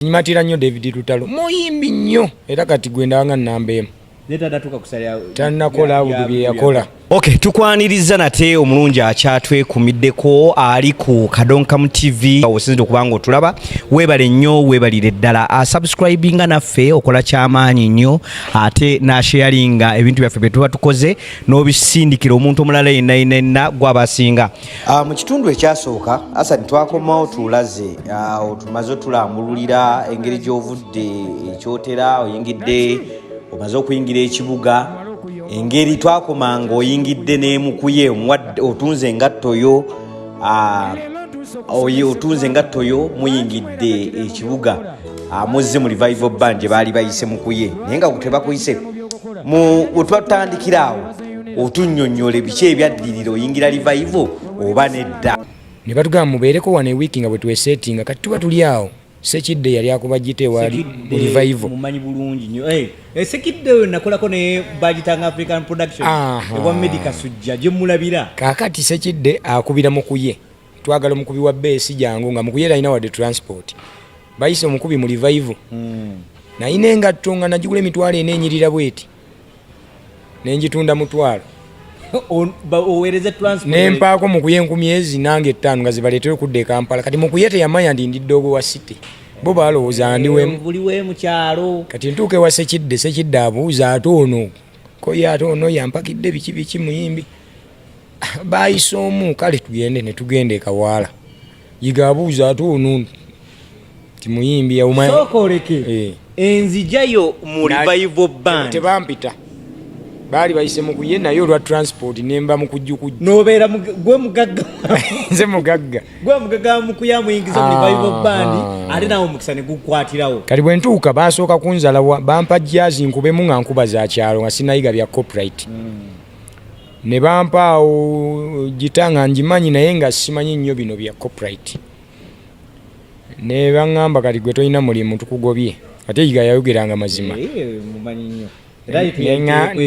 Nyimatira nnyo David Lutalo muyimbi nnyo era kati gwenda nga namba emu tannakola bye yakola. Okay, tukwaniriza nate omulungi akyatwekumiddeko ali ku Kadonkamu TV osinzidde okubanga otulaba weebale nnyo weebalire ddala subscribinga naffe okola kyamaanyi nnyo ate nasharinga ebintu byaffe bye tuba tukoze n'obisindikira omuntu omulala yenna gw'abasinga. Mu kitundu ekyasooka Asani twakomawo tulaze tumaze otulambululira engeri gy'ovudde ekyotera oyingidde omaze okuyingira ekibuga engeri twakomanga oyingidde n'emukuye otunze engattoyo otunze muyingidde ekibuga muzze mu Revival Band gye baali bayise mukuye naye nga tebakuyise otwatandikira awo otunnyonnyola biki ebyaddirira oyingira Revival oba nedda ne batugamba mubeereko wano ewiiki nga bwe twesetinga kati tuba tuli awo. Sekidde yali akuba jite wali Revival mumanyi bulungi nnyo Sekidde oyo nakolako ne Bagitanga African Production ewa Medical Sujja gye mulabira kakati Sekidde akubira mukuye twagala omukubi wa base jangu nga mukuye talina wadde transport bayise omukubi mu Revival nayina engatto nga najigula emitwalo ena enyirira bweti nenjitunda mutwalo owereze transport nempaako mukuye 10,000 nange 5 nga zibaleetera okudda e Kampala kati mukuye teyamanya ndi ndiddogo wa city bo balowooza buliwe mu kyalo kati ntuuke wa Sekidde abuuza ate ono koye ate ono yampakidde biki muyimbi bayise omu kale tugende ne tugenda ekawaala yiga abuuza ate ono ti muyimbi sokoleke enzijayo mu Revival Band tebampita bali bayise mukuye nayo olwa transport nemba mukujjukujju nobeera gwe mugagga nze mugagga gwe mugagga mukuya muyingiza mu Revival Band ate nawo mukisa ne gukwatirawo kati bwe ntuuka basooka kunzala bampa jazz nkubemu nga nkuba za kyalo nga sinayiga bya copyright ne bampa awo gitanga njimanyi naye nga simanyi nnyo bino bya copyright ne baŋŋamba kati gwe tolina mulimu tukugobye ate yiga yayogeranga mazima mumanyi nnyo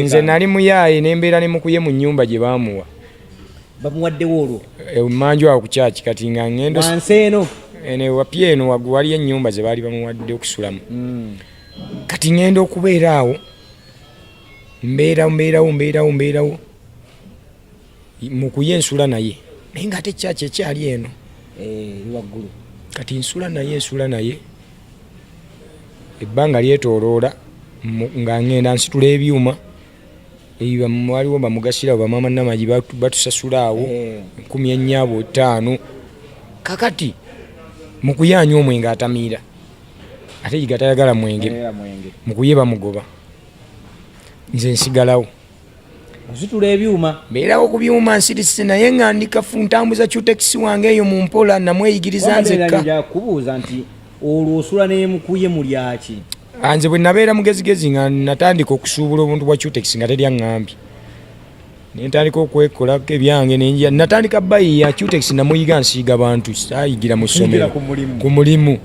nze nali muyaaye nembeera ne mukuye mu nnyumba gye baamuwa bamuwaddewo olwo manju awo ku kyaki kati nga ngendo wanseeno wapya eno waliyo ennyumba ze baali bamuwadde okusulamu kati ngenda okubeera awo mbeerawo mukuye nsula naye naye nga ate kyaki ekyali eno waggulu kati nsula naye ebbanga lyetooloola nga ngenda nsitula ebyuma waliwo bamugasira bamama namagi batusasula awo 14,500 kakati mukuyanya omwenge atamiira ate yiga tayagala mwenge mukuye bamugoba nze nsigalawo nsitula ebyuma mbeerawo ku byuma nsirise naye nga ndikafu ntambuza cutex wange eyo mu mpola namweyigiriza nzekka kubuuza nti olwo osula nemukuye mulyaki anze bwe nabeera mugezigezi nga natandika okusuubula obuntu bwa cutex nga teryaŋŋambye nentandika okwekolako ebyange nenjira natandika bayi ya cutex namuyiga nsiiga bantu saayigira mu ssomero ku mulimu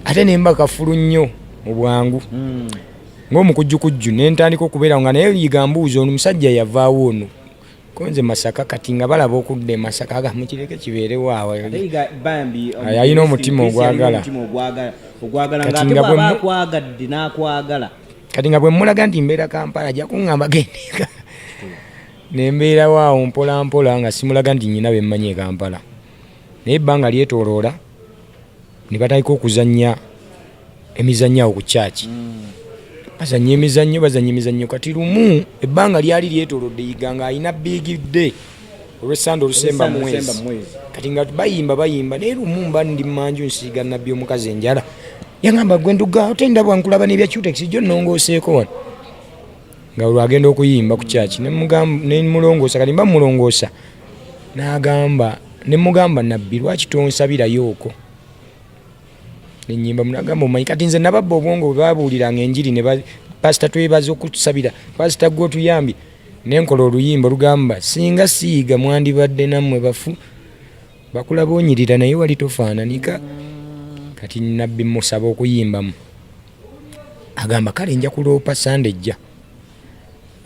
ate nemba kafulu nnyo mu bwangu ng'omukujjukujju nentandika okubeerawo nga naye yiga mbuuza ono musajja yavaawo ono konze Masaka kati nga balaba okudda e Masaka mukireke kibeerewo awo ayina omutima ogwagala kati nga bwe mulaga nti mbeera Kampala ajja kuŋŋamba gendeka nembeerawo awo mpola nga simulaga nti nyina bemmanyi e Kampala naye ebbanga lyetooloola ne batandika okuzannya emizannyo awo ku kyaki bazannya emizannyo kati lumu ebbanga lyali lyetoolodde yiga nga alina bigidde olw'essande olusemba mwezi kati nga bayimba naye lumu mba ndi mmanju nsiiga nabbi omukazi enjala yaŋŋamba gwe nduga otendabwa nkulaba n'ebya cutex gyo nnongooseeko wano nga olwagenda okuyimba ku kyaki nemulongoosa kati mba mulongoosa nemugamba nabbi lwaki tonsabirayo okwo nenyimba munagamba omanyi kati nze nababba obwongo bwe babuuliranga enjiri ne pasita twebaza okutusabira pasita gwe otuyambye nenkola oluyimba olugamba singa siiga mwandibadde nammwe bafu bakulaba onyirira naye wali tofaananika kati nabbi musaba okuyimbamu agamba kale nja kuloopa sande ejja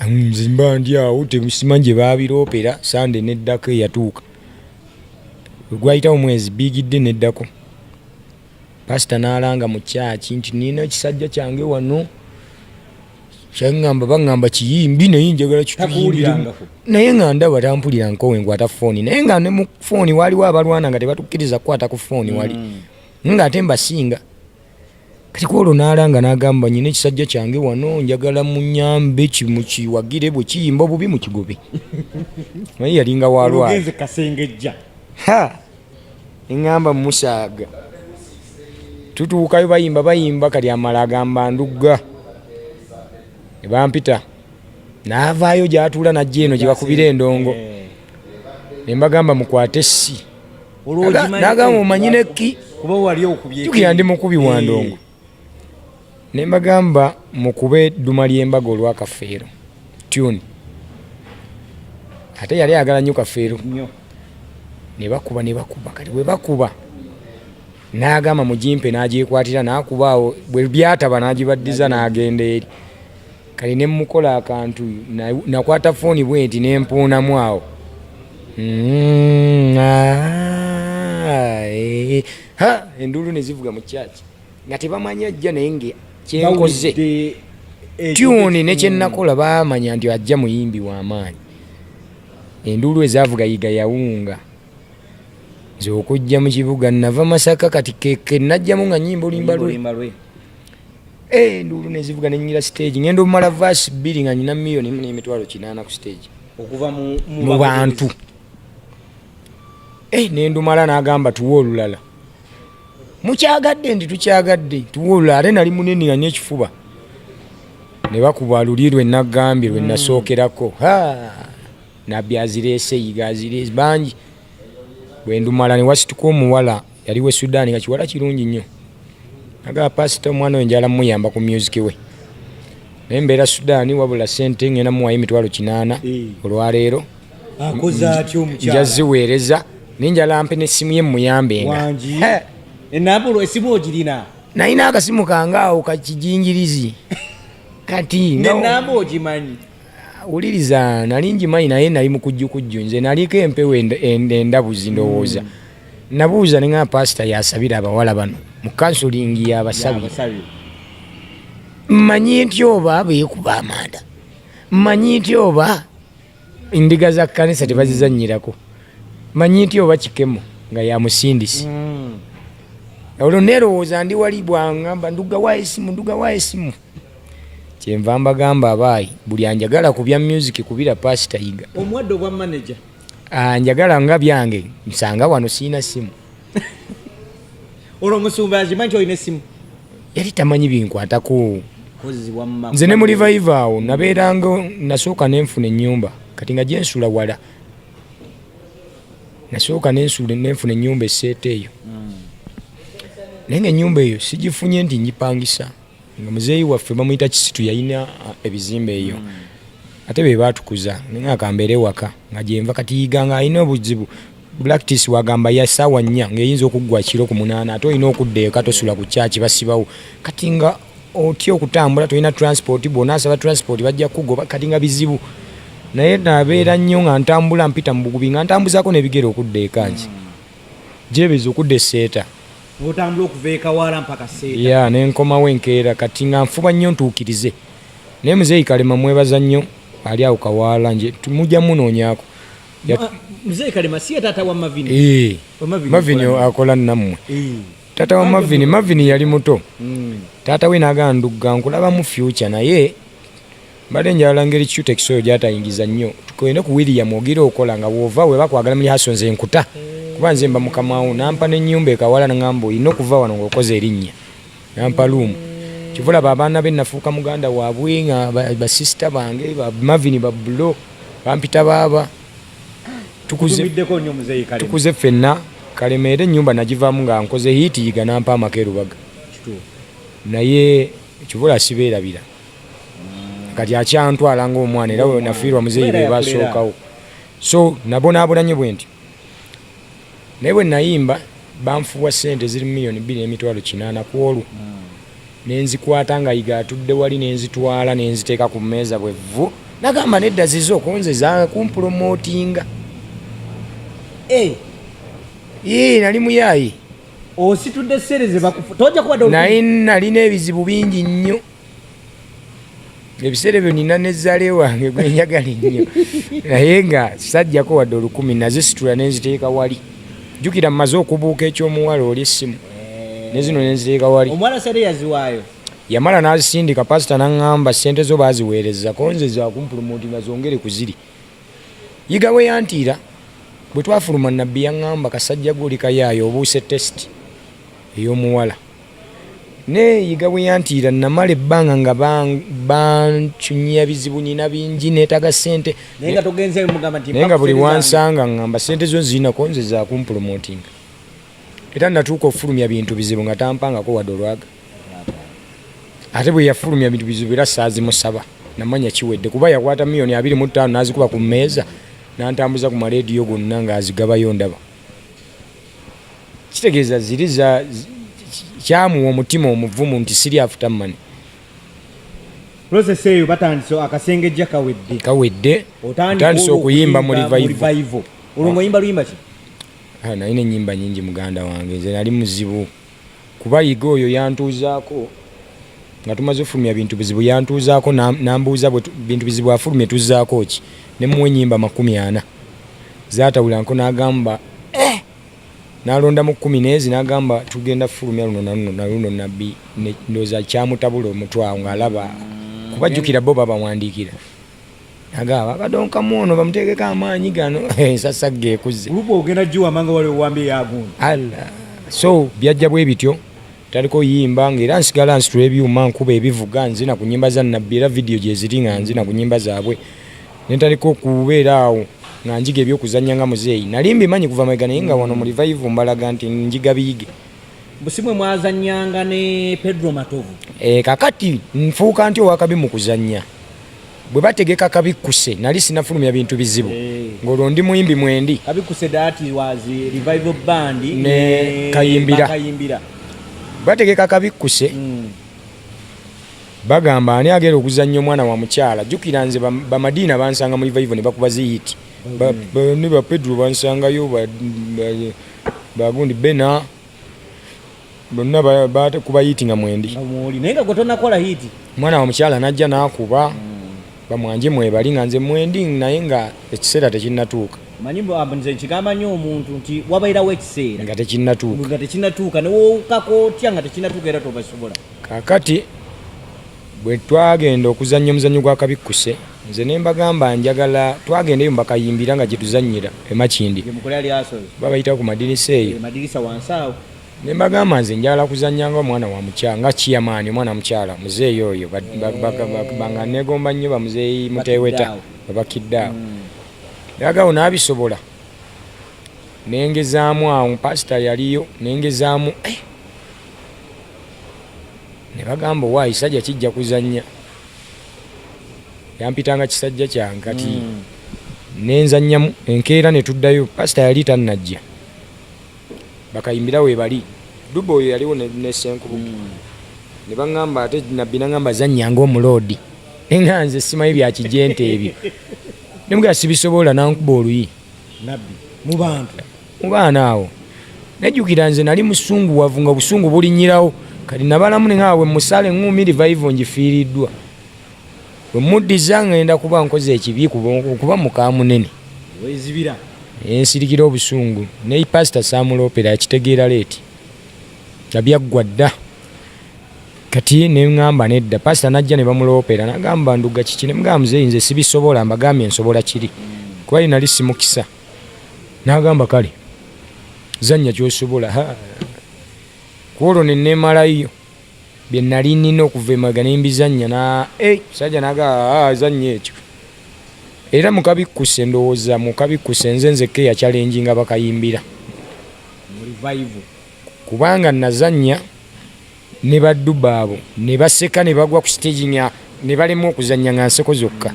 nze mba ndi awo temusimanyi gye baabiroopera sande neddako eyatuuka gwayitawo omwezi bigidde neddako pasita n'alanga mu kyaki nti nina ekisajja kyange wano kyaŋŋamba baŋŋamba kiyimbi naye njagala kituyimbiremu naye nga ndaba tampulira nkowe nkwata fooni naye nga ne mu fooni waliwo abalwana nga tebatukkiriza kukwata ku fooni wali nga ate mbasinga kati kwolwo n'alanga n'agamba nyina ekisajja kyange wano njagala munyambe kimukiwagire bwe kiyimba obubi mu kigobe naye yalinga walwala eŋŋamba musaaga tutuukayo bayimba kati amala agamba ndugga ne bampita n'avaayo gy'atuula najja eno gye bakubira endongo ne mbagamba mukwate essi n'agamba omanyi nekki jukira ndi mukubi wa ndongo ne mbagamba mukube edduma ly'embaga olwakafeero tune ate yali ayagala nnyo kafeero ne bakuba kati bwe bakuba n'agamba mugimpe n'agyekwatira n'akuba awo bwe byataba n'agibaddiza n'agenda eri kali ne mukola akantu nakwata fooni bwe nti nempuunamu awo enduulu ne zivuga mu kyaki nga tebamanyi ajja naye nga kyenkoze tyuni ne kyennakola baamanya nti ajja muyimbi w'amaanyi enduulu ezaavuga yiga yawunga nze okujja mu kibuga nava Masaka kati keke najjamu nga nyimba olimba lwe enduulu nezivuga nenyira stage ngenda omala verse 2 nga nyina milioni n'emitwalo 8 ku stage okuva mu bantu nendumala n'agamba tuwe olulala mukyagadde ndi tukyagadde tuwe olulala ate nali munene nga n'ekifuba ne bakuba luli lwe nagambye lwe nasookerako nabbi azireese yiga azireese bangi bwendumala ne wasituka omuwala yali we Sudan nga kiwala kirungi nnyo agaba pasita omwana we njala muyamba ku music we naye mbeera Sudan wabula sente ngenda muwayo emitwalo 8 olwaleero njaziweereza ninjala ampe n'essimu ye muyambenga enambulo esimu ogirina nalina akasimu kange awo kakijingirizi kati nenamba ogimanyi uliriza nali njimanyi naye nali mukujjukujju nze naliko empewo endabuzi ndowooza nabuuza ne nga pasita yasabira abawala bano mu kansulingi y'abasabi mmanyi nti oba beekuba amanda mmanyi nti oba endiga za kkanisa tebazizannyirako mmanyi nti oba kikemo nga yamusindisi olwo neerowooza ndi wali bwangamba nduga esimu kyenva mbagamba abaayi buli anjagala ku bya music kubira pasita yiga omwadde obwa manager njagala nga byange nsanga wano siina simu olwo omusumba agimanyi olina essimu yali tamanyi binkwatako nze ne mu revive awo nabeeranga nasooka nenfuna ennyumba kati nga gyensula wala nasooka nenfuna ennyumba esseeta eyo naye nga ennyumba eyo sigifunye nti njipangisa nga muzeeyi waffe bamuyita Kisitu yalina ebizimbe eyo ate be baatukuza nga akambeere waka nga gyenva kati yiga nga alina obuzibu practice wagamba ya ssaawa 4 ng'eyinza okuggwa kiro ku 8 ate olina okuddayo katosula ku kyaki basibawo kati nga otya okutambula tolina transport bwona asaba transport bajja kugoba kati nga bizibu naye nabeera nnyo nga ntambula mpita mu bugubi nga ntambuzaako n'ebigere okudda ekangi gyebeza okudda esseeta otambula okuva ekawala mpaka seeta nenkomawo enkeera kati nga nfuba nnyo ntuukirize naye muzeeyi Kalema mwebaza nnyo ali awo kawaala nje mujja munoonyaako muzeeyi Kalema si taata wa Mavini Mavini akola nammwe taata wa Mavini yali muto taata we n'agamba ndugga nkulaba mu future naye mbadde njala ngeri kyuta ekisoyo gyatayingiza nnyo tukoine ku William ogira okola nga bw'ova we bakwagala muli haso nze nkuta kuba nze mba mukamawo nampa n'ennyumba ekawala nangamba olina okuva wano ng'okoze erinnya nampa luumu kivulaba abaana be nafuuka muganda waabwe nga basisita bange Mavini babulo bampita baaba tukuze ffenna Kalema era ennyumba nagivaamu nga nkoze hiiti yiga nampa amakerubaga naye kivula sibeerabira kati akyantwala ng'omwana era we nafiirwa muzeeyi be basookawo so nabonaabonanye bwe ntyo naye bwe nayimba banfuwa ssente ziri milioni 2.8 ku olwo nenzikwata nga yiga atudde wali nenzitwala nenziteeka ku mmeeza bwevvu nagamba nedda zizo okonze zakumpromotinga nali muyaayi ositudde sereze toja kuba naye nalina ebizibu bingi nnyo ebiseera ebyo nina nezaale wange gwenjagala ennyo naye nga sajjako wadde 10 nazisitula nenziteeka wali jjukira mmaze okubuuka ekyomuwala oli essimu nezino nenziteeka wali omuwala sere yaziwaayo yamala n'azisindika pasita n'aŋŋamba ssente zo baaziweereza konze zakumpulumuutinga zongere ku ziri yiga we yantiira bwe twafuluma nabbi yaŋŋamba kasajja goli kayaayo obuuse tesiti ey'omuwala ne yiga bwe yantiira namala ebbanga nga bancunyia bizibu nina bingi neetaga ssente naye nga togenze mugamba nti naye nga buli wansanga ŋŋamba ssente zo zirina konze zakumpulumuutinga era natuuka okufulumya bintu bizibu nga tampangako wadde olwaga ate bwe yafulumya bintu bizibu era saazimusaba namanya kiwedde kuba yakwata $25,000 n'azikuba ku mmeeza n'antambuza ku maleediyo gonna ng'azigabayo ndaba kitegeeza ziri kyamuwa omutima omuvumu nti siri afuta mani process eyo batandise akasengejja kawedde otandise okuyimba mu revival olwo oyimba luyimba ki nalina ennyimba nyingi muganda wange nze nali muzibu kuba yiga oyo yantuuzaako nga tumaze ofulumya bintu bizibu yantuuzaako nambuuza bintu bizibu afulumye tuzzaako ki nemuwa ennyimba 40 zaatawulanko n'agamba n'alonda mu 10 n'ezi n'agamba tugenda fulumya luno nabbi ndowooza kyamutabula omutwawo ng'alaba kuba jjukira bo babawandiikira agamba abadonkamu ono bamuteekeko amaanyi gano ensasa geekuze oluba ogenda giwamanga wali owambi yagundi so byajja bwe bityo taliko yimba ng'era nsigala nsitula ebyuma nkuba ebivuga nzina ku nnyimba za nabbi era vidiyo gye ziri nga nzina ku nnyimba zaabwe nentaliko okubeera awo nga njiga ebyokuzannya nga muzeeyi nali mbimanyi kuva mabega naye nga wano mu revival mbalaga nti njiga biyige busimwe mwazannyanga ne Pedro Matovu kakati nfuuka nti owakabi mu kuzannya bwe bategeka kabikkuse nali sinafulumya bintu bizibu ng'olwo ndi muyimbi mwendi kabikkuse dati wazi revival band ne kayimbira bategeka kabikkuse bagamba ani agera okuzannya omwana wa mukyala jjukira nze bamadiina bansanga mu revival ne bakuba ziyiti ne ba Pedro bansangayo bagundi bena bonna bakuba yiti nga mwendi naye nga gotonakola hiti omwana wa mukyala najja n'akuba bamwanje mwebali nga nze mwendi naye nga ekiseera tekinnatuuka manyi nze nkigamba nnyo omuntu nti wabairawo ekiseera nga tekinnatuuka newowukako otya nga tekinnatuuka era tobasobola kakati bwe twagenda okuzannya omuzannyo gwa kabikkuse nze ne mbagamba njagala twagendeyo mbakayimbira nga gyetuzannyira emakindi babayita ku madirisa eyo ne mbagamba nze njagala kuzannya nga omwana wa mukyala nga kiyamaani omwana mukyala muzeeyi oyo banga negomba nnyo bamuzeeyi muteweta babakidde awo yagawo n'abisobola nengezaamu awo pasita yaliyo nengezaamu ne bagamba waayi sajja kijja kuzannya yampitanga kisajja kyange kati nenzannyamu enkeera ne tuddayo pasita yali tannajja bakayimbira we bali duba oyo yaliwo nesenkubuki ne baŋŋamba ate nabbi naŋŋamba zannyanga omuloodi nga nze simanyi byakijente ebyo nemugaa sibisobola nankuba oluyi mu baana awo nejjukira nze nali musunguwavu nga busungu bulinnyirawo kati nabalamu neŋaawe musale eŋŋumi revival ngifiiriddwa bwe muddiza ngenda kuba nkoze ekibi kuba muka munene ensirikira obusungu ne pasita saamulopera yakitegeera leeti nga byaggwa dda kati neŋŋamba nedda pasita najja ne bamulopera nagamba nduga kiki nemugamba muzeeyi nze sibisobola mbagambye nsobola kiri kuba nali simukisa nagamba kale zannya kyosobola kwolwo nenemalayo bye nali nina okuva emaga nembizannya sajja naga zanya ekyo era mukabikkuse ndowooza mukabikkuse nze nzekka yakyalenjinga bakayimbira kubanga nazannya ne baddu baabo ne baseka ne bagwa ku stage ne balema okuzannya nga nseko zokka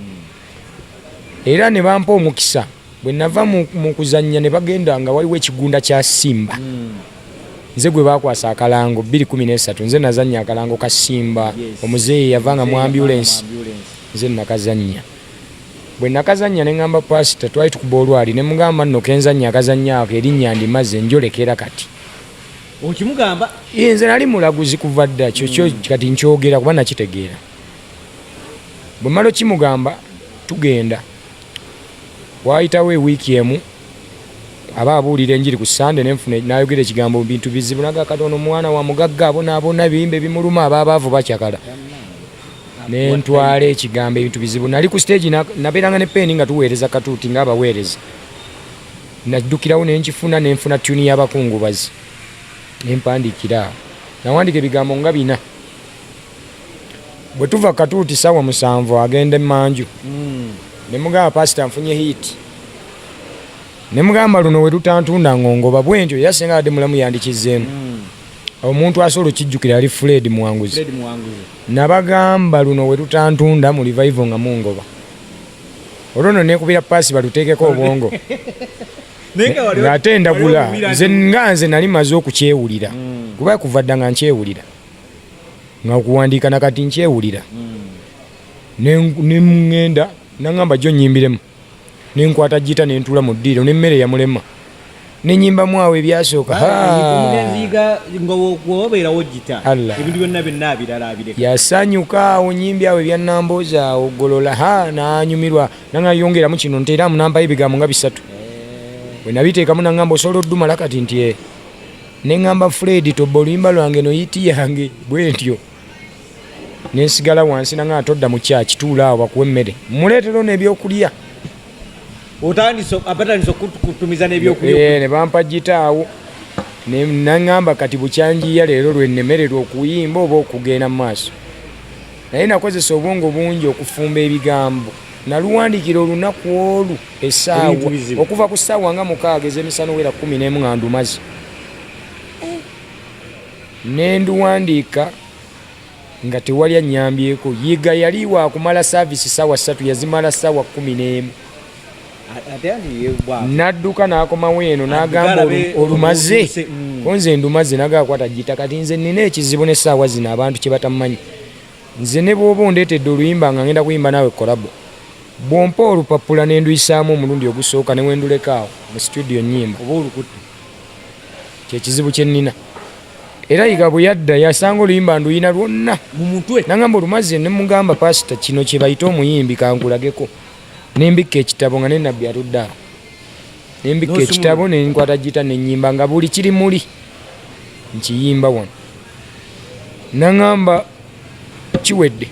era ne bampa omukisa bwe nava mu kuzannya ne bagenda nga waliwo ekigunda kya Simba nze gwe bakwasa akalango 2013 nze nazannya akalango ka Simba omuzeeyi yavanga mu ambulance nze nakazannya bwe nakazannya ne ngamba pasita twali tukuba olwali ne mugamba nno kenzannya akazannya ako erinnya ndimaze njolekera kati okimugamba nze nali mulaguzi kuva dda kyo kati nkyogera kuba nakitegeera bwe mmala okimugamba tugenda waayitawo ewiiki emu aba abuulira enjiri ku sande nenfuna nayogera ekigambo mu bintu bizibu naga katono omwana wa mugagga abonaabona biyimba ebimuluma ababaavu bakyakala nentwala ekigambo ebintu bizibu nali ku stage nabeeranga ne peeni nga tuweereza katuuti ngaabaweereza naddukirawo nenkifuna nenfuna tuni y'abakungubazi nempandiikira nawandika ebigambo nga 4 bwe tuva katuuti sawa 7 agenda emanju nemugamba pasita nfunye hiiti nemugamba luno we lutantunda ngongoba bwentyo yasenga adde mulamu yandikizeemu omuntu asobola okijjukira ali Fred Muwanguzi nabagamba luno we lutantunda mu revival nga mungoba olwono nekubira paasi baluteekeko obwongo ng'ate ndagula nze nali maze okukyewulira kuba kuva dda nga nkyewulira nga okuwandiika nakati nkyewulira neŋŋenda naŋŋamba jjo nnyimbiremu nenkwata jita nentuula mu ddiiro nemmere yamulema nenyimbamu awo ebyasooka yasanyuka awo nyimbi awo ebyannambooza awo golola nanyumirwa nangayongeramu kino nteeramu nampayo ebigambo nga 3 bwe nabiteekamu naŋŋamba osobola oddumala kati nti neŋŋamba Fred tobba oluyimba lwange noyiti yange bwentyo nensigala wansi naŋŋamba todda mu kyaki tuula awo bakuwa emmere muleetero n'ebyokulya abatandise okutumiza n'ebyokulya ne bampa gitaawo naŋŋamba kati bukyanjiya leero lwennemererwa okuyimba oba okugenda mu maaso naye nakozesa obwongo bungi okufumba ebigambo naluwandiikira olunaku olu essaawa okuva ku ssaawa nga 6 ez'emisana wera 11 nga ndumaze nenduwandiika nga tewali annyambyeko yiga yali waakumala saavisi ssaawa 3 yazimala ssaawa 11 nadduka n'akomawo eno n'agamba olumaze konze ndumaze nagakwata gita kati nze nina ekizibu n'essaawa zino abantu kye batamanyi nze ne bw'oba ondeetedde oluyimba nga ngenda kuyimba naawe kolabo bw'ompa olupapula n'enduyisaamu omulundi ogusooka ne wendulekaawo mu studio nnyimba oba olukutte kyekizibu kye nnina era yiga bwe yadda yasanga oluyimba nduyina lwonna mu mutwe nagamba olumaze ne mugamba pasita kino kye bayita omuyimbi kankulageko nembika ekitabo nga nenabbi atudde awo nembika ekitabo nenkwata gita nenyimba nga buli kiri muli nkiyimba wano naŋŋamba kiwedde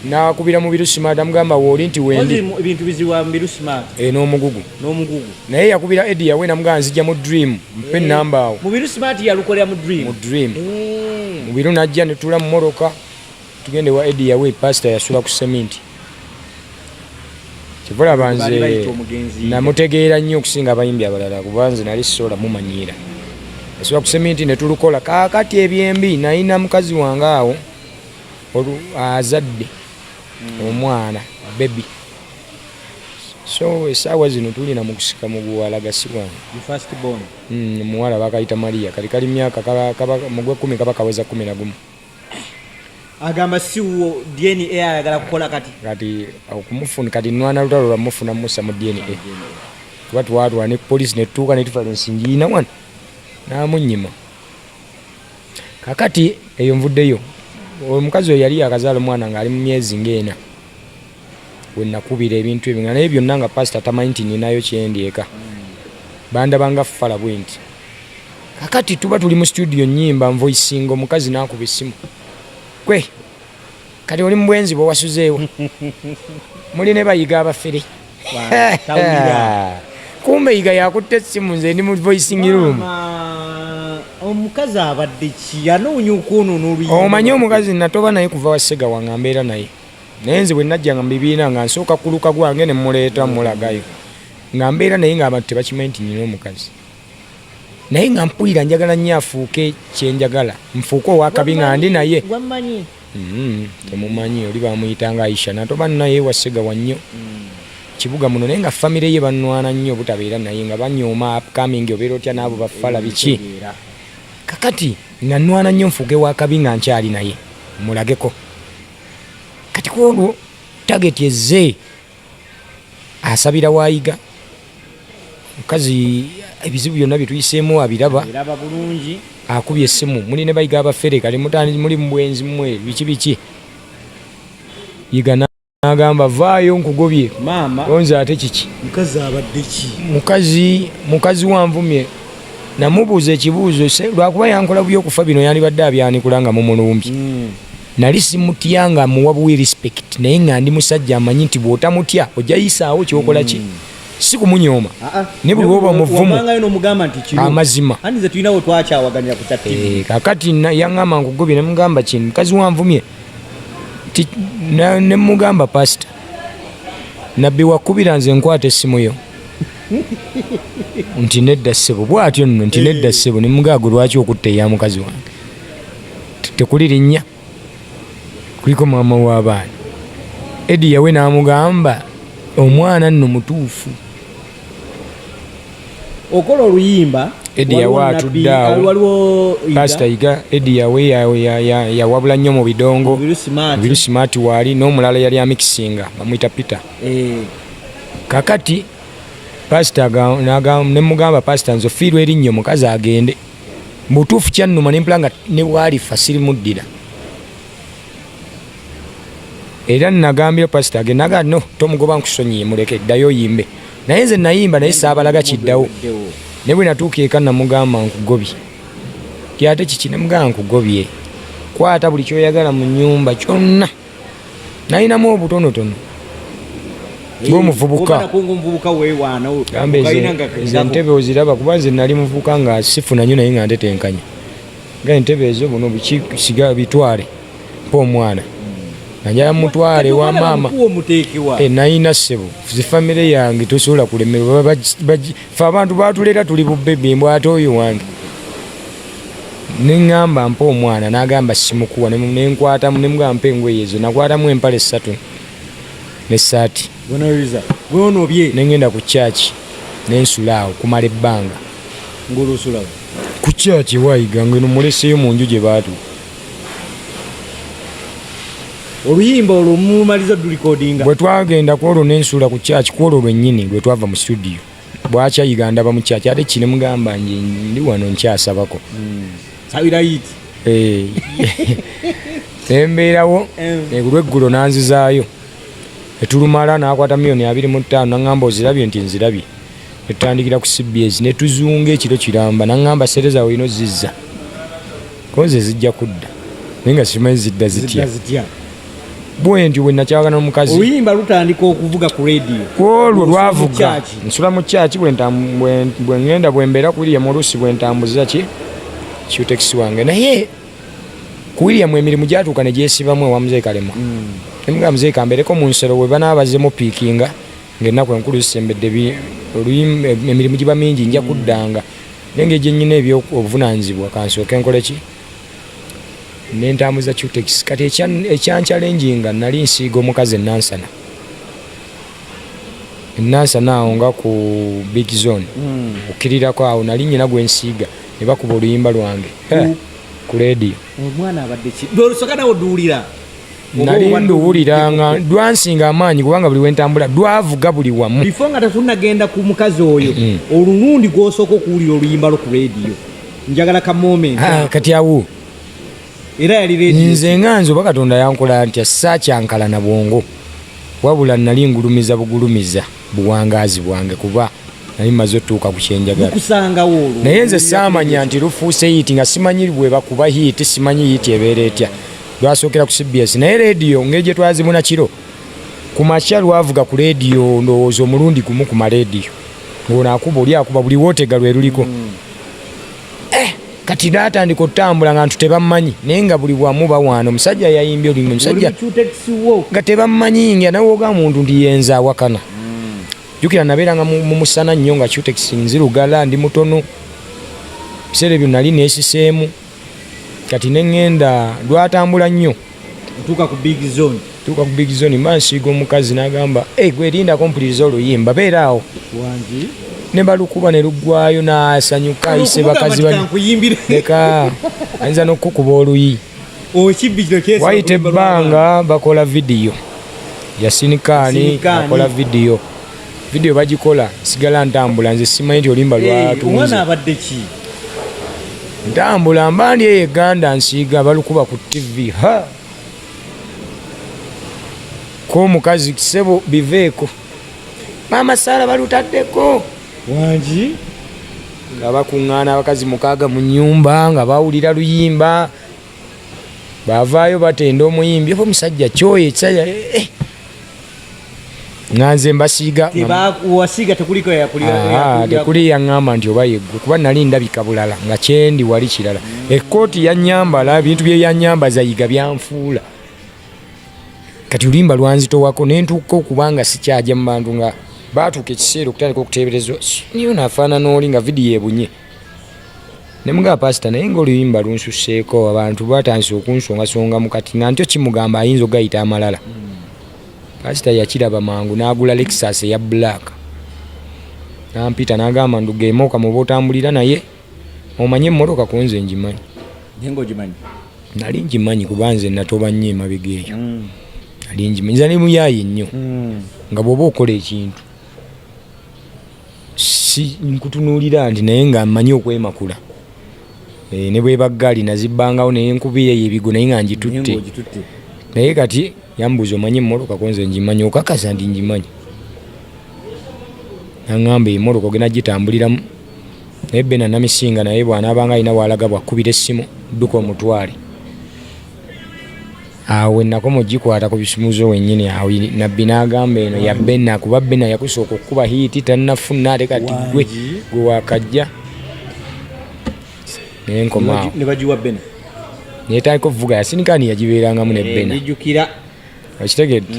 nakubira mu birusimata mugamba wooli nti wendi n'omugugu naye yakubira edi yawe namugamba nzija mu dream mpe namba awo mu dream mu biru najja netula mu moroka tugende wa edi yawe pasita yasula ku seminti kivulaba nze namutegeera nnyo okusinga abayimbi abalala kuba nze nali sisobola mumanyiira yasula ku seminti netulukola kaakati ebyembi nayina mukazi wange awo azadde omwana bebi so essaawa zino tulina mu kusika mu buwalagasi wange muwala bakayita Maria kati kali myaka mugwe 10 kaba kaweza 11 agamba siwo DNA ayagala kukola kati okumufuna kati nwana lutalo lwamufuna musa mu DNA kuba twatwala ne police netuuka ne difference njiina wano namunyima kakati eyo nvuddeyo omukazi oyo yali akazaala omwana ng'ali mu myezi ng'ena we nakubira ebintu ebyo nga naye byonna nga pasita tamanyi nti ninayo kyendyeka bandabanga fala bwenti kakati tuba tuli mu studio nnyimba nvoisinga omukazi n'akuba essimu kwe kati oli mu bwenzi bwe wasuzeewo muli ne bayiga abafere kumbe yiga yakutte essimu nze ndi mu voicing room omukazi abadde ki yanoonya okwonoona oluyimba omanyi omukazi natoba naye kuva wasega wange mbeera naye naye nze bwe najjanga mu bibiina nga nsooka kuluka gwange ne muleeta mulagayo nga mbeera naye ng'abantu tebakimanyi nti nina omukazi naye nga mpulira njagala nnyo afuuke kyenjagala nfuuke owakabi nga ndi naye temumanyi oli bamuyitanga Aisha natoba naye wasega wannyo kibuga muno naye nga famire ye bannwana nnyo obutabeera naye nga banyooma upcoming obeera otya n'abo bafala biki kakati nga nnwana nnyo nfuuke wakabi nga nkyali naye mulageko kati kwolwo tageti ezze asabira waayiga mukazi ebizibu byonna bituyiseemu abiraba bulungi akubye essimu muli ne bayiga abafere kale muli mubwenzi mmwe biki yiga n'agamba vaayo nkugobye maama onze ate kiki mukazi abadde ki mukazi wanvumye namubuuza ekibuuzo lwakuba yankola byokufa bino yandibadde abyanikula nga mumulumbye nali simutya nga muwa buwi respect naye nga ndi musajja amanyi nti bw'otamutya ojja yisaawo kyokola ki si kumunyooma ne buli woba omuvumu amazima kakati yaŋŋamba nkugobye nemugamba kino mukazi wanvumye nemugamba pasita nabbi wakubira nze nkwata essimu yo nti nedda ssebo bwatyo nno nti nedda ssebo nemugaago lwaki okutta eya mukazi wange tekuli linnya kuliko maama w'abaana edi yawe n'amugamba omwana nno mutuufu okola oluyimba edi yawe atuddaawo pasita yiga edi yawe yawabula nnyo mu bidongo birusimaati waali n'omulala yali amikisinga bamuyita Peter kakati pasita nemugamba pasita nze ofiirwa erinnya omukazi agende mutuufu kyannuma nempula nga ne waalifa sirimuddira era nagambira pasita agende naga no tomugoba nkusonyiye muleke ddayo yimbe naye nze nayimba naye saabalaga kiddawo ne bwe natuuka eka namugamba nkugobye tyate kiki nemugamba nkugobye kwata buli kyoyagala mu nnyumba kyonna nayinamu obutonotono ng'omuvubuka gambe nze entebe oziraba kuba nze nali muvubuka nga sifuna nnyo naye nga ntetenkanya nga entebe ezo buno bikisiga bitwale mpa omwana nanjala mutwale wa maama nayina ssebo zifamire yange tosobola kulemerwa fe abantu batuleeta tuli bubbebi ate oyo wange neŋŋamba mpa omwana n'agamba simukuwa nenkwatamu nemugamba mpa engoye ezo nakwatamu empale 3 n'essaati nengenda ku kyaki nensula awo kumala ebbanga ku kyaki wayiga ngeno muleseyo mu nju gye baatu oluyimba olwo mumaliza dulikodinga bwe twagenda ku olwo nensula ku kyaki ku olwo lwennyini lwe twava mu studio bwakyayiga ndaba mu kyaki ate kine mugamba nje ndi wano nkyasabako sabirayiti nembeerawo olweggulo nanzizaayo etulumala nakwata $225 naŋŋamba ozirabye nti nzirabye netutandikira ku CBS netuzunga ekiro kiramba naŋŋamba sereza olina ozizza koze zijja kudda naye nga simanyi zidda zitya bwe nti bwe nakyagana n'omukazi oluyimba lutandika okuvuga ku radio olwo lwavuga nsula mu kyaki bwe ŋŋenda bwe mbeera ku William oluusi bwe ntambuza kiutekisi wange naye ku William emirimu gyatuuka ne gyesibamu ewa muzeeyi Kalema emugamba muzeeyi kambereko mu nsero we banaabazemu piikinga ng'ennaku enkulu zisembedde emirimu giba mingi nja kuddanga naye ng'egye nnyina eby'obuvunaanyizibwa kansooke nkole ki nentambuza kiutekisi kati ekyankyalenjinga nali nsiiga omukazi enansana awo nga ku big zone okkirirako awo nali nnyina gwe nsiiga ne bakuba oluyimba lwange ku rediyo omwana abadde ki lwolusooka nawe oduwulira nali nduwuliranga lwansinga amaanyi kubanga buli wentambula lwavuga buli wamu bifo nga tetunagenda ku mukazi oyo olulundi gwosooka okuwulira oluyimba lwo ku rediyo njagala ka moment kati awo era yali rediyo nze nga nze oba Katonda yankola ntya saakyankala na bwongo wabula nali ngulumiza bugulumiza buwangaazi bwange kuba nali maze otuuka ku kyenjagala naye nze saamanya nti lufuuse hiiti nga simanyi bwe bakuba hiiti simanyi hiiti ebeera etya lwasookera ku CBS naye rediyo ngeri gye twazimuna kiro ku makya lwavuga ku rediyo ndowooza omulundi gumu ku marediyo ng'ono akuba oli akuba buli wootega lwe luliko kati naatandika otambula nga ntu tebammanyi naye nga buli bwamu bawaana omusajja yayimbye olulimi omusajja nga tebammanyi nga nawe oga muntu ndi yenza awakana jjukira nabeeranga mu musana nnyo nga Cutex nzirugala ndi mutono biseera ebyo nali neesiseemu kati neŋŋenda lwatambula nnyo tuuka ku big zone mba nsiiga omukazi n'agamba gwerindako mpuliriza oluyimba beera awo ne balukuba ne luggwayo n'asanyuka ayise bakazi leka ayinza n'okukuba oluyi wayita ebbanga bakola vidiyo yasinikaani bakola vidiyo video bagikola sigala ntambula nze simanyi nti oluyimba lwatunze omwana abadde ki ntambula mbandi eyo Uganda nsiiga balukuba ku TV ko omukazi kisebo biveeko maama Sara balutaddeko wangi nga bakuŋŋaana abakazi 6 mu nnyumba nga bawulira luyimba bavaayo batenda omuyimbi oba omusajja kyoyo ekisajja nga nze mbasiiga wasiiga tekuliko tekuli yaŋŋamba nti oba yeggwe kuba nali ndabika bulala nga kyendi wali kirala ekkooti yannyambala ebintu bye yannyambaza yiga byanfuula kati oluyimba lwanzitowako nentuuka okubanga sikyajja mu bantu nga baatuuka ekiseera okutandika okuteebereza niyo naafaanana oli nga vidiyo ebunye nemugaa pasita naye ngaoluyimba lunsusseeko abantu batandise okunsongasongamu kati nga ntyo kimugamba ayinza ogayita amalala pasita yakiraba mangu n'agula Lexus eya black nampita n'agamba ndugeemoka muba otambulira naye omanye emmotoka kunze ngimanyi nali ngimanyi kuba nze natoba nnyo emabega eyo nali ngimanyi nze nali muyaayi nnyo nga bw'oba okola ekintu si nkutunuulira nti naye nga mmanyi okwemakula ne bweba ggaali nazibbangawo naye nkubira eyo ebigo naye nga ngitutte naye kati yambuuza omanyi emmotoka kunze ngimanyi okakasa nti ngimanyi naŋŋamba emmotoka ogenda gitambuliramu naye Bena Namisinga naye bw'anaabanga alina bw'alaga bw'akkubira essimu dduka omutwale awo enakoma ogikwata ku bisumuzo wennyini awo nabbi n'agamba eno ya Bena kuba Bena yakusooka okkuba hiiti tannafuna ate kati gwe wakajja naye nkomaawo ne bagiwa Bena netandika okuvuga yasinikani yagibeerangamu ne Bena okitegedde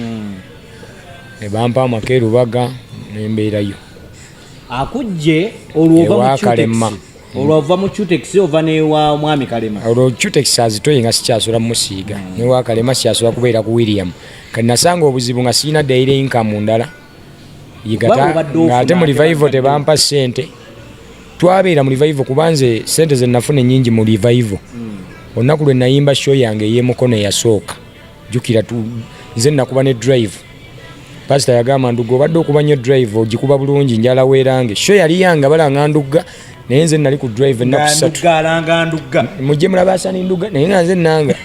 ne bampa amakeerubaga nembeerayo akujje olwova mu Cutex ova newa mwami Kalema olwo Cutex azitoye nga sikyasobola musiiga newa Kalema sikyasobola kubeera ku William kati nasanga obuzibu nga sirina daily income ndala yigata ng'ate mu revival tebampa ssente twabeera mu revival kubanze ssente ze nafuna ennyingi mu revival olunaku lwe nayimba show yange ey'emukono eyasooka jjukira nze nakuba ne drive pasita yagamba nduga obadde okuba nnyo drive ogikuba bulungi njala weerange show yali yange balanga ndugga naye nze nali ku drive ennaku 3 mujje mulabaasani ndugga naye nga nze nanga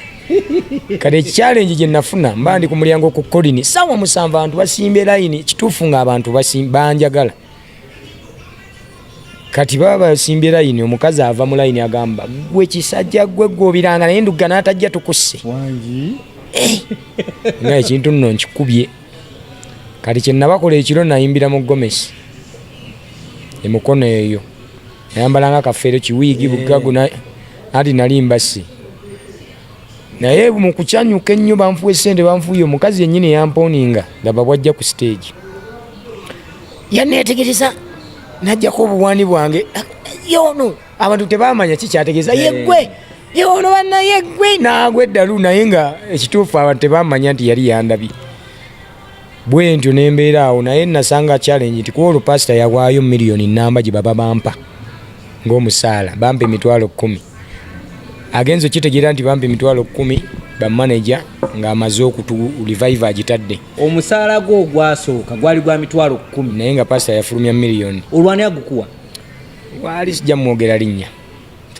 kati challenge gye nafuna mba ndi ku mulyango ku kolini sawa 7 abantu basimbe layini kituufu nga abantu banjagala kati baba basimbye layini omukazi ava mu layini agamba gwe kisajja gwe gwobiranga naye ndugga n'atajja tukusse nga ekintu nno nkikubye kati kye nabakola ekiro nayimbira mu Gomesi emukono eyo nayambalanga akafeero kiwiigi bugagu ati nalimba si naye mu kukyanyuka ennyo banfuwa essente banfuuye omukazi yennyini yamponinga laba bwajja ku stage yaneetegereza najjako obuwaani bwange yono abantu tebamanya kikyategeeza yeggwe yono banna yeggwe naagwa eddalu naye nga ekituufu abantu tebamanya nti yali yandabye bwe ntyo nembeera awo naye nasanga challenge nti kuba olupasita yawaayo miliyoni namba gye baba bampa ng'omusaala bampa emitwalo 10 agenza okitegeera nti bampa emitwalo 10 bamanaja ng'amaze okutu revive agitadde omusaala gwo ogwasooka gwali gwa mitwalo 10 naye nga pasita yafulumya miliyoni olwani agukuwa wali sijja mwogera linnya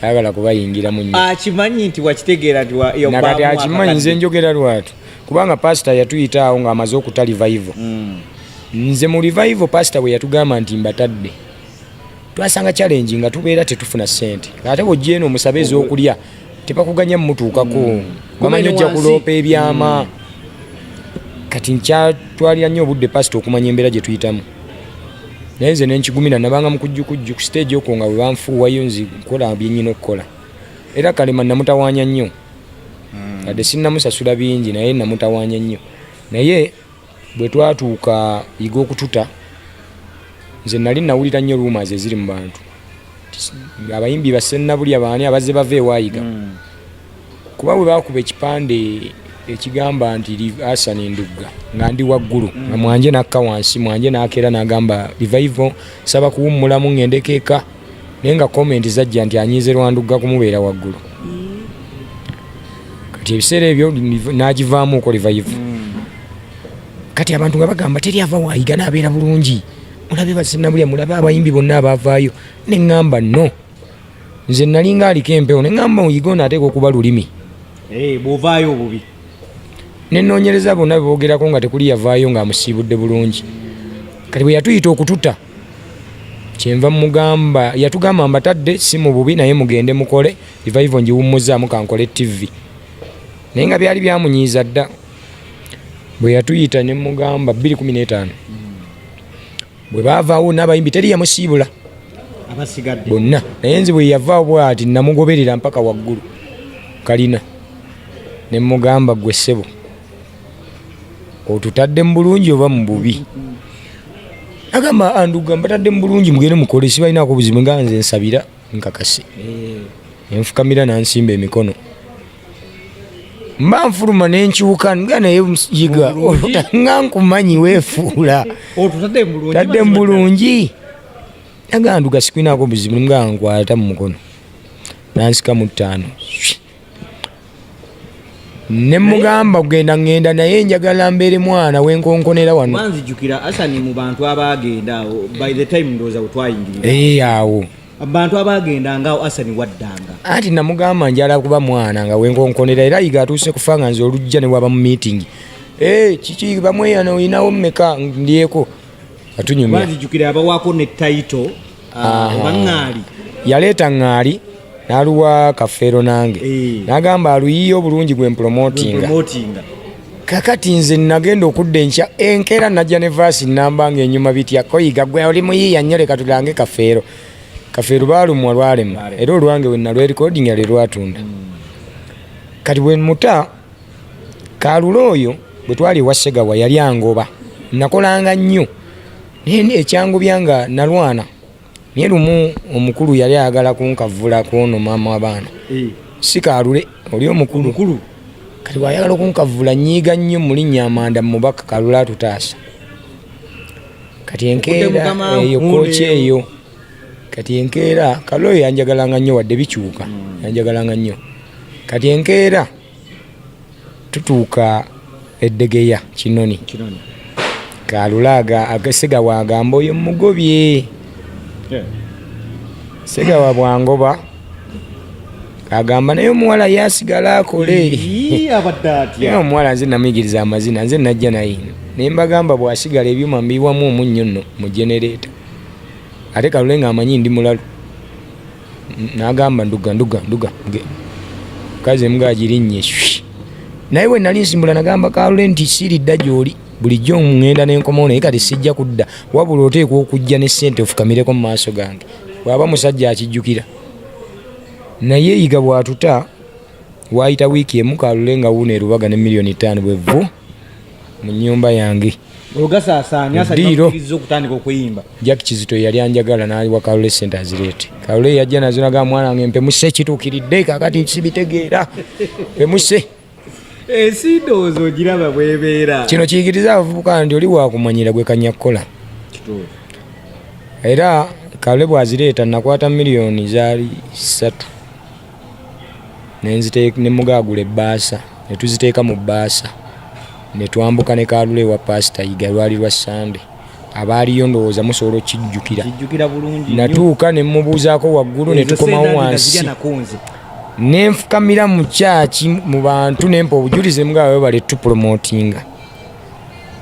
taagala kubayingiramu nnyo akimanyi nti wakitegeera nakati akimanyi nze njogera lwatu kubanga pasita yatuyita awo ng'amaze okuta revive nze mu revive pasita bwe yatugamba nti mbatadde twasanga challenge nga tubeera tetufuna ssente ate bw'ojja eno omusabe ez'okulya tebakuganya mmutuukako bamanyi ojja kuloopa ebyama kati nkyatwalira nnyo obudde pasita okumanya embeera gye tuyitamu naye nze nenkigumira nabanga mu kujjukujju ku stage okwo nga bwe banfuuwayo nzikola byennyina okukola era Kalema namutawaanya nnyo adde sinnamusasula bingi naye namutawaanya nnyo naye bwe twatuuka yiga okututa nze nali nawulira nnyo rumors eziri mu bantu abayimbi basennabulya baani abazze bava ewayiga kuba bwe bakuba ekipande ekigamba nti Hassan Ndugga nga ndi waggulu nga mwanje nakka wansi mwanje nakeera n'agamba revival saba kuwummulamu ng'endekeeka naye nga comment zajja nti anyiize Lwandugga kumubeera waggulu kati ebiseera ebyo n'agivaamu uko revival kati abantu nga bagamba teri ava wayiga n'abeera bulungi mulabe basinabulya mulabe abayimbi bonna abavaayo ne ŋŋamba no nze nalinga aliko empewo ne ŋŋamba oyigoona ateeka okuba lulimi bw'ovaayo obubi nenoonyereza bonna bebogerako nga tekuli yavaayo ng'amusiibudde bulungi kati bwe yatuyita okututa kyenva mugamba yatugamba mbatadde si mu bubi naye mugende mukole revival ngiwummuzaamu kankole tv naye nga byali byamunyiiza dda bwe yatuyita ne mugamba 2015 bwe baavaawo n'abayimbi teri yamusiibula abasigadde bonna naye nzi bwe yavaawo bwati namugoberera mpaka waggulu kalina ne mugamba gwe ssebo otutadde mu bulungi oba mu bubi agamba anduga mbatadde mu bulungi mugende mukole sibalinaako buzibu nga nze nsabira nkakase enfukamira nansimba emikono mba nfuluma nenkyuka nga naye yiga nga nkumanyi weefuula otutadde mu bulungi agamba nduga sikwinaako buzibu nga nkwata mu mukono nansika mu 5 ne mugamba ngenda naye njagala mbeere mwana wenkonkonera wano banzijukira asani mu bantu abagenda by the time ndoza utwayingirira awo abantu abagenda ngaawo asani waddanga anti namugamba njala kuba mwana nga wenkonkonera era yiga atuuse kufa nga nze olujja ne waba mu meeting kiki bamweyana oyinawo mmeka ndyeko atunyumya banzijukira abawaako ne title baŋŋaali yaleeta ŋŋaali n'aluwa kafeero nange n'agamba aluyiyo obulungi gwe mpromotinga kakati nze nagenda okudda enkya enkeera najja ne vaasi nambanga enyuma bitya koyiga gwe oli muyiiya nnyo leka tulange kafeero baalumwa lwalema era olwange we nalwerikodinga lwe lwatunda kati bwe muta kaalula oyo bwe twali ewa Segawa yali angoba nakolanga nnyo naye ekyangobya nga nalwana naye lumu omukulu yali ayagala kunkavula kwono maama w'abaana si Kaalule oli omukulu kati bwayagala okunkavula nyiiga nnyo mulinnya Amanda mubaka Kaalule atutaasa kati enkeera eyo kooki eyo kati enkeera Kaalule yanjagalanga nnyo wadde bikyuka yanjagalanga nnyo kati enkeera tutuuka eddegeya Kinoni Kaalule Segawa agamba oyo mugobye Segawa bwangoba agamba naye omuwala yasigala akole naye omuwala nze namuyigiriza amazina nze najja naye naye mbagamba bwasigala ebyuma mbiwamu omunnyo nno mu genereeta ate Kaalule ng'amanyi ndi mulalu n'agamba nduga kazi emu gaagirinnye naye bwe nali nsimbula nagamba Kaalule nti siiridda gy'oli bulijjo ŋŋenda n'enkomawo naye kati sijja kudda wabula oteekwa okujja ne ssente ofukamireko mu maaso gange bw'aba musajja akijjukira naye yiga bw'atuta waayita wiiki emu Kaalule nga wuuna erubaga ne $5,000,000 bwevvu mu nnyumba yange Jack Kizito yali anjagala n'aliwa Kaalule ssente azireete Kaalule yajja nazo nagamba mwana wange mpemuse kituukiridde kakati sibitegeera mpemuse ensidoozo giraba bwebeera kino kiyigiriza abavubuka nti oli wakumanyira gwe kanyakkola era Kaalule bwazireeta nakwata $1,000,000 zaali 3 nemugagula ebbaasa netuziteeka mu bbaasa netwambuka ne Kaalule ewa pasita yiga lwali lwa Sande abaaliyo ndowooza musobola okijjukira natuuka nemubuuzaako waggulu netukomawo wansi nenfukamira mu kyaki mu bantu nempa obujulizi mugawe bale tupromotinga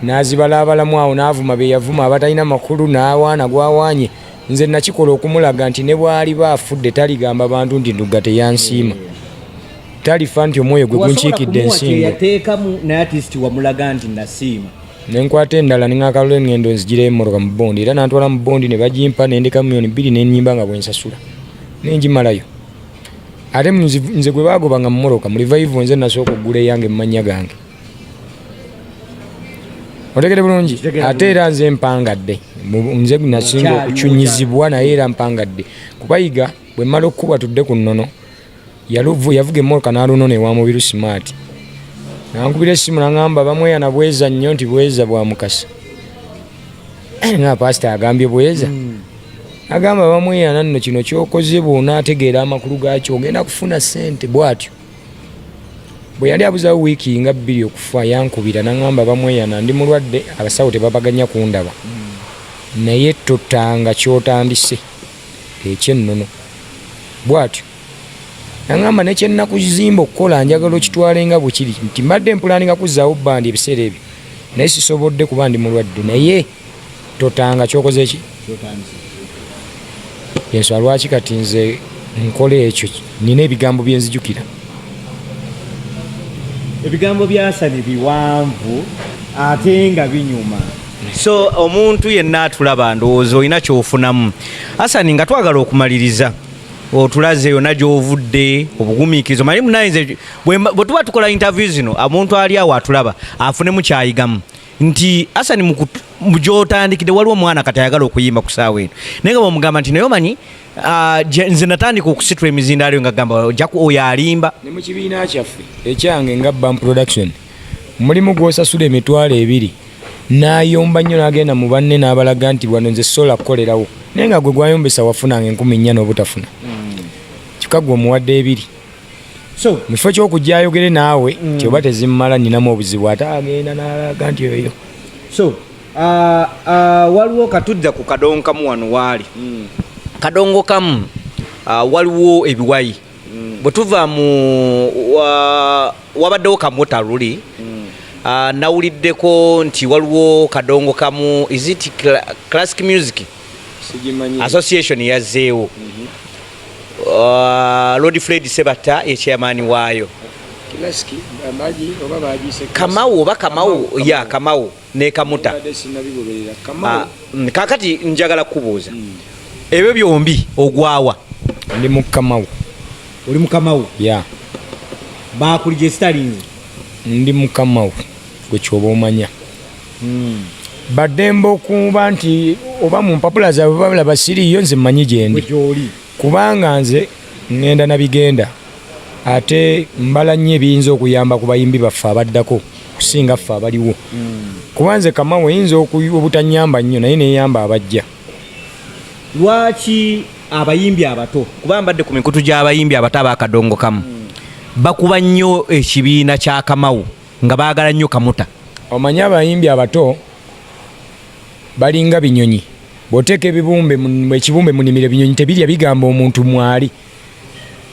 n'azibalaabalamu awo n'avuma be yavuma abatalina makulu n'awaana gwawaanye nze nakikola okumulaga nti ne bwali baafudde taligamba bantu nti nduga teyansiima talifa nti omwoyo gwe gunkiikidde ensingo nenkwata endala neŋŋa Kaalule ŋŋendo nzigireyo emmotoka mu bondi era nantwala mu bondi ne bagimpa nendeka $2,000,000 nenyimba nga bwensasula nenjimalayo ate nze gwe bagoba nga mu mmotoka mu revival nze nasooka okugula eyange mu mannya gange otegere bulungi ate era nze mpangadde nze nasinga okucunyizibwa naye era mpangadde kubayiga bwe mmala okkuba tudde ku nnono yavuga emmotoka n'alunona ewa mubiru smart nankubira essimu naŋŋamba bamweyana bweza nnyo nti bweza bwa mukasa nga pasita agambye bweza agamba bamweyana nno kino kyokoze bw'onaategeera amakulu gaakyo ogenda kufuna ssente bw'atyo bwe yali abuzawo wiiki nga 2 okufa yankubira naŋŋamba bamweyana ndi mulwadde abasawo tebabaganya kundaba naye totanga kyotandise ekyennono bwatyo naŋŋamba nekyenakuzimba okukola njagala okitwale nga bwe kiri nti mbadde mpulaninga kuzzaawo bbandi ebiseera ebyo naye sisobodde kuba ndi mulwadde naye totanga kyokoze ki yenswa lwaki kati nze nkola ekyo nina ebigambo byenzijukira ebigambo byasani biwanvu ate nga binyuma so omuntu yenna atulaba ndowooza olina kyofunamu Asani nga twagala okumaliriza otulaze yonna gy'ovudde obugumiikirizo manyi munayinze bwe tuba tukola interview zino omuntu ali awo atulaba afunemu kyayigamu nti Asani gy'otandikidde waliwo omwana kati ayagala okuyimba ku saawa eno naye nga bwomugamba nti naye omanyi nze natandika okusitula emizindaalo nga gamba oyo alimba ne mu kibiina kyaffe ekyange nga BAM production mulimu gw'osasula emitwalo 2 n'ayomba nnyo n'agenda mu banne n'abalaga nti bwano nze sola kukolerawo naye nga gwe gwayombesa wafunanga 14,000 n'obutafuna kyokka gwe omuwadde 2 so mu kifo ky'okujja ayogere naawe nti oba tezimmala nninamu obuzibu ate agenda n'alaga nti oyo so waliwo katujja ku kadongo kamu wano waali kadongo kamu waliwo ebiwayi bwe tuva mu wabaddewo kamota luli nawuliddeko nti waliwo kadongo kamu is it classic music association yazzeewo Lord Fred Sebata ye chairman waayo Kamau ya Kamau ne Kamuta kakati njagala kubuuza ebyo byombi ogwawa ndi mu Kamau oli mu Kamau ya bakulije Stalins ndi mu Kamau gwe kyoba omanya badde mbokuba nti oba mu mpapula zaabwe balaba siriyo nze mmanyi gyendi kubanga nze ngenda nabigenda ate mbala nnyo ebiyinza okuyamba ku bayimbi baffe abaddako kusinga ffe abaliwo kuba nze Kamau eyinza obutanyamba nnyo naye neyamba abajja lwaki abayimbi abato kuba mbadde ku mikutu gy'abayimbi abato abakadongo kamu bakuba nnyo ekibiina kya Kamau nga baagala nnyo Kamuta omanye abayimbi abato balinga binyonyi bw'oteeka ekibumbe munimire binyonyi tebirya bigamba omuntu mwali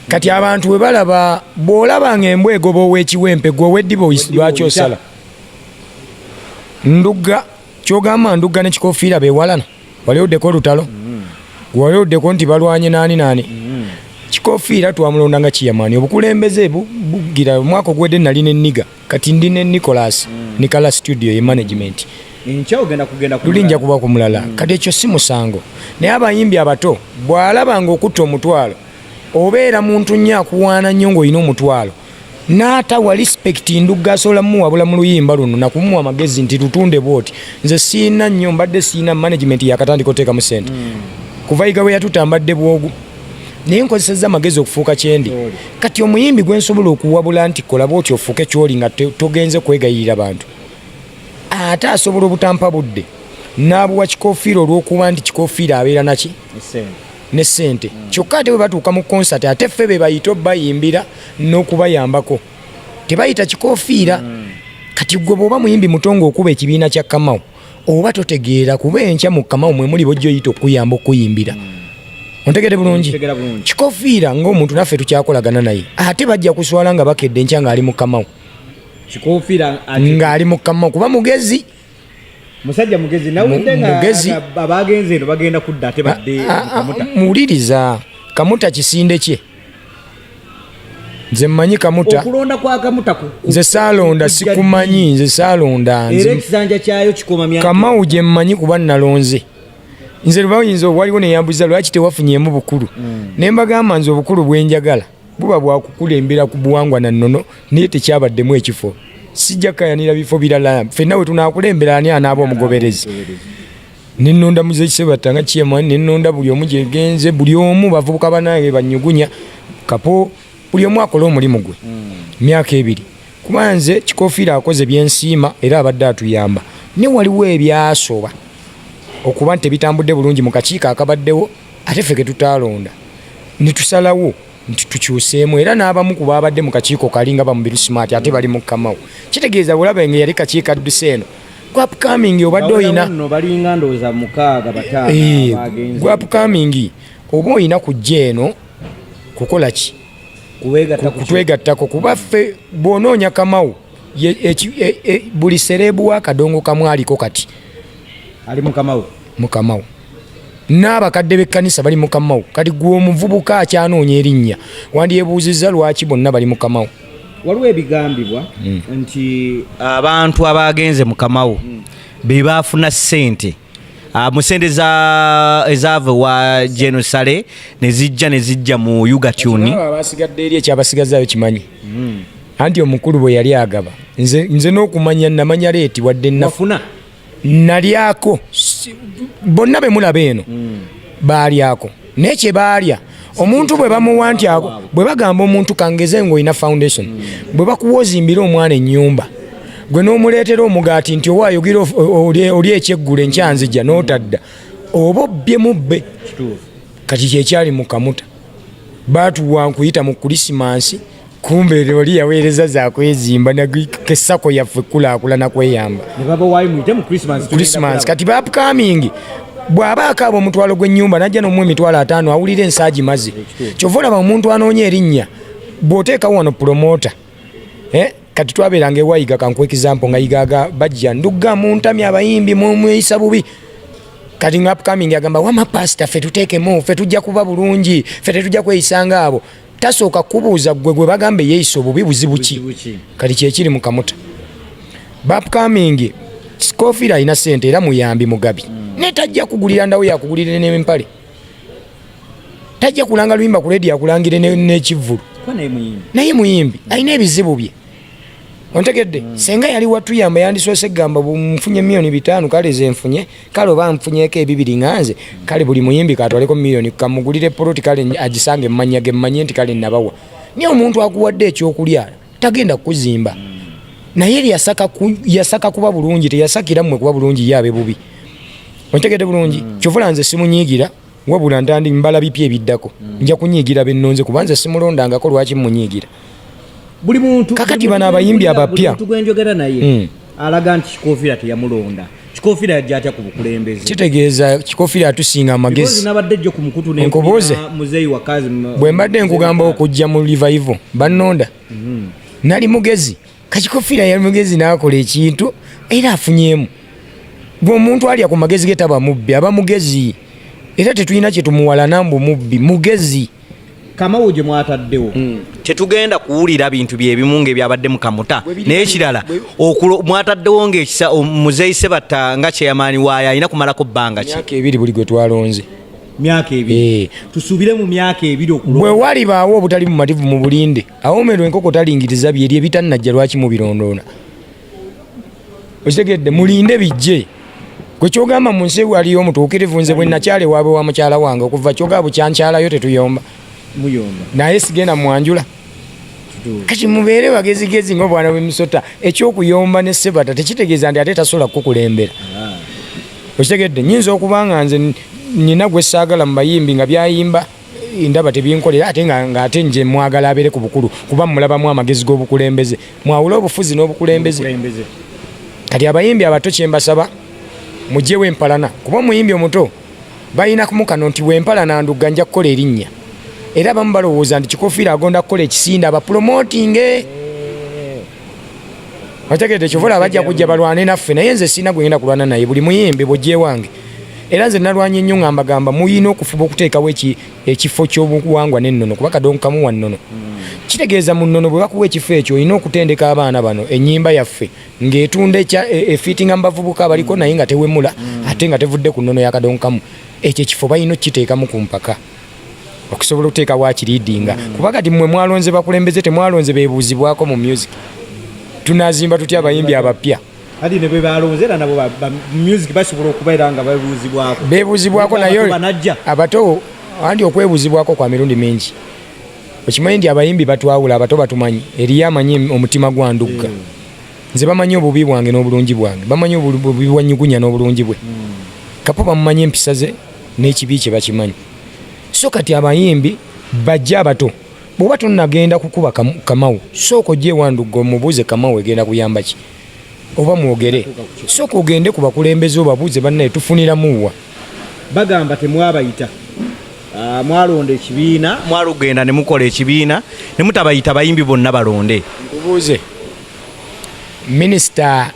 kati abantu bwe balaba bw'olabanga embwa egoba ow'ekiwempe gwe ow'eddiba lwaki osala ndugga kyogamba ndugga nekikofiira bewalana waliwuddeko olutalo waliwuddeko nti balwanye naani kikofiira twamulonda nga kiyamaani obukulembeze bugira omwaka ogwedde nali n'enniga kati ndi ne Nicolas studio ye management tulinja kuba ku mulala kati ekyo si musango naye abayimbi abato bw'alabanga okutta omutwalo obeera muntu nnyo akuwaana nnyo ng'olina omutwalo n'atawa respect ndugga asobola muwabula mu luyimba luno nakumuwa amagezi nti lutunde bwoti nze siina nnyo mbadde siina management yakatandika oteekamu sente kuva yiga bwe yatutambadde bwogu naye nkozesezza amagezi okufuuka kyendi kati omuyimbi gwe nsobola okuwabula nti kola bwoti ofuuke kyoli nga togenze kwegayirira bantu ate asobola obutampa budde n'abuwa kikofiira olw'okuba nti kikofiira abeera naki ne ssente kyokka ate bwe batuuka mu konsati ate ffe be bayita bayimbira n'okubayambako tebayita kikofiira kati gwe bw'oba muyimbi mutongo okuba ekibiina kya Kamau oba totegeera kuba enkya mu Kamau mwe muli bojja oyita okuyamba okuyimbira ontegedde bulungi kikofiira ng'omuntu naffe tukyakolagana naye ate bajja kuswala nga bakedde enkya ng'ali mu Kamau ng'ali mu Kamau kuba mugezi musajja mugezi nawudde abagenze eno bagenda kudda ate badde Kamuta muwuliriza Kamuta kisinde kye nze mmanyi Kamuta okulonda kwa Kamuta nze saalonda sikumanyi nze saalonda era ekisanja kyayo kikoma myaka Kamau gye mmanyi kuba nalonze nze lwayinza waliwo neyambuza lwaki tewafunyemu bukulu ne mbagamba nze obukulu bwenjagala buba bwakukulembera ku buwangwa na nnono naye tekyabaddemu ekifo sijja kayanira bifo birala ffenna we tunaakulembera ani anaaba omugoberezi nennonda Muzei Sebata nga chairman nennonda buli omu gyegenze buli omu bavubuka banaye banyugunya kapo buli omu akola omulimu gwe myaka 2 kuba nze kikofiira akoze byensiima era abadde atuyamba ne waliwo ebyasoba okuba nti bitambudde bulungi mu kakiiko akabaddewo ate ffe ke tutaalonda ne tusalawo nti tukyuseemu era n'abamu ku baabadde mu kakiiko kalinga bamubiru smart ate bali mu Kamau kitegeeza bulaba nga yali kakiiko adduse eno upcoming obadde oyina no balinga ndoza mukaaga bataano bagenze upcoming oba oyina kujja eno kukola ki kutwegattako kuba ffe bw'onoonya Kamau buli serebu wa Kadongo kamu aliko kati ali mu Kamau n'abakadde b'ekkanisa bali mu Kamau kati gwe omuvubuka akyanoonya erinnya wandyebuuzizza lwaki bonna bali mu Kamau. Waliwo ebigambibwa nti abantu abagenze mu Kamau be baafuna ssente mu ssente ezaava wa Jenosale ne zijja mu Yugatuni abasigadde eri ekyabasigazzaayo kimanyi anti omukulu bwe yali agaba nze n'okumanya namanya leeti wadde nafuna nalyako bonna be mulaba eno baalyako naye kye baalya omuntu bwe bamuwa nti ako bwe bagamba omuntu kangeze ng'olina foundation bwe bakuwa ozimbira omwana ennyumba gwe n'omuleetera omugaati nti owaayogira oli ekyeggulo enkyanzija n'otadda oba obbye mubbe kati kyekyali mu Kamuta baatuwa nkuyita mu Krisimansi kumbe oli yaweereza zakwezimba nakesako yaffe kulaakulana kweyamba Krisimansi kati upcoming bw'aba akaaba omutwalo gw'ennyumba najja n'omu emitwalo 5 awulira ensaagi maze kyova olaba omuntu anoonya erinnya bw'oteekawo wano promota kati twabeeranga ewayiga kankuwa ekizampo nga yigaga bajja ndugga muntami abayimbi mumweyisa bubi kati nga upcoming agamba wama pasita ffe tuteekemu ffe tujja kuba bulungi ffe tetujja kweyisanga abo tasooka kubuuza gwe bagambe yeeyisa obubi buzibu ki kati kyekiri mu Kamuta upcoming Scofield alina ssente era muyambi mugabi ne tajja kugulira ndawo yakugulire n'empale tajja kulanga luyimba ku leedi akulangire n'ekivvulu naye muyimbi alina ebizibu bye ontegedde senga yali watuyamba yandisoose gamba bumfunye $5,000,000 kale ze nfunye kale oba nfunyeeko ebibiri nganze kale buli muyimbi katwaleko $1,000,000 kamugulire poloti kale agisange emmanya gemmanye nti kale nabawa naye omuntu akuwadde ekyokulya tagenda kukuzimba naye yasaka kuba bulungi teyasakira mmwe kuba bulungi yaabe bubi ontegedde bulungi kyovula nze simunyiigira wabula ntandi mbala bipya ebiddako nja kunyiigira bennonze kuba nze simulondangako lwaki munyiigira buli muntu kakati bano abayimbi abapya tugwenjogera naye alaga nti Kikofiira teyamulonda Kikofiira yajja atya ku bukulembeze kitegeeza Kikofiira atusinga amagezi nabadde jjo ku mukutu enkoboze muzeeyi wakazi bwe mbadde nkugamba okujja mu revival bannonda nali mugezi Kikofiira yali mugezi n'akola ekintu era afunyemu bwe omuntu alya ku magezi ge taba mubbi aba mugezi era tetulina kye tumuwala nambu mubbi mugezi Kamau gye mwataddewo tetugenda kuwulira bintu byebimu ng'ebyabadde mu Kamuta naye kirala mwataddewo ng'ekisa muzeeyi Sebatta nga kyeyamaani waayo alina kumalako bbanga ki myaka 2 buli gwe twalonze myaka 2 tusuubire mu myaka 2 okulonda bwe walibaawo obutali bumativu mu bulinde awoomerwa enkoko talingiriza byeri ebitannajja lwaki mubirondoona okitegedde mulinde bijje gwe kyogamba mu nsi waliyo omutuukirivu nze bwe nakyale waabe wa mukyala wange okuva kyogaba bukyankyalayo tetuyomba muyomba naye sigenda mwanjula kati mubeere bagezigezi ng'obwana bw'emisota ekyokuyomba ne Sebatta tekitegeeza nti ate tasobola kukulembera okitegedde nyinza okuba nga nze nina gwe saagala mu bayimbi nga byayimba ndaba tebinkolera ate ng'ate nje mwagala abeere ku bukulu kuba mulabamu amagezi g'obukulembeze mwawula obufuzi n'obukulembeze kati abayimbi abato kyembasaba mugyewo empalana kuba omuyimbi omuto balina kumukano nti wempalana ndugga nja kukola erinnya era bamu balowooza nti Kikofiira agonda kukola ekisinda abapromotinge otegedde kyovula abajja kujja balwane naffe naye nze sina gwengenda kulwana naye buli muyimbi bwojje wange era nze nalwanya ennyo ngambagamba muyina okufuba okuteekawo ekifo ky'obuwangwa n'ennono kuba Kadongo kamu wa nnono kitegeeza mu nnono bwe bakuwa ekifo ekyo olina okutendeka abaana bano ennyimba yaffe ng'etunda efiitinga mu bavubuka abaliko naye nga tewemula ate nga tevudde ku nnono ya Kadongo kamu ekyo ekifo balina okukiteekamu ku mpaka okusobola okuteeka wakiriidinga kuba kati mmwe mwalonze bakulembeze temwalonze beebuuzibwako mu music tunazimba tutya abayimbi abapya adi ne bwe balonze era nabo music basobola okubeera nga beebuuzibwako naye abato andi okwebuuzibwako kwa mirundi mingi okimanyi nti abayimbi batwawula abato batumanyi eriyo amanyi omutima gwa ndugga nze bamanyi obubi bwange n'obulungi bwange bamanyi obubi bwa Nyugunya n'obulungi bwe Kapo bamumanyi empisa ze n'ekibi kye bakimanyi so kati abayimbi bajja abato bw'oba tonnagenda kukuba Kamau sooka ojje wandugga omubuuze Kamau egenda kuyamba ki oba mwogere sooka ogende ku bakulembeze obabuuze bannaye tufuniramuwa bagamba temwabayita mwalonda ekibiina mwalugenda ne mukola ekibiina ne mutabayita bayimbi bonna balonde nkubuuze minisita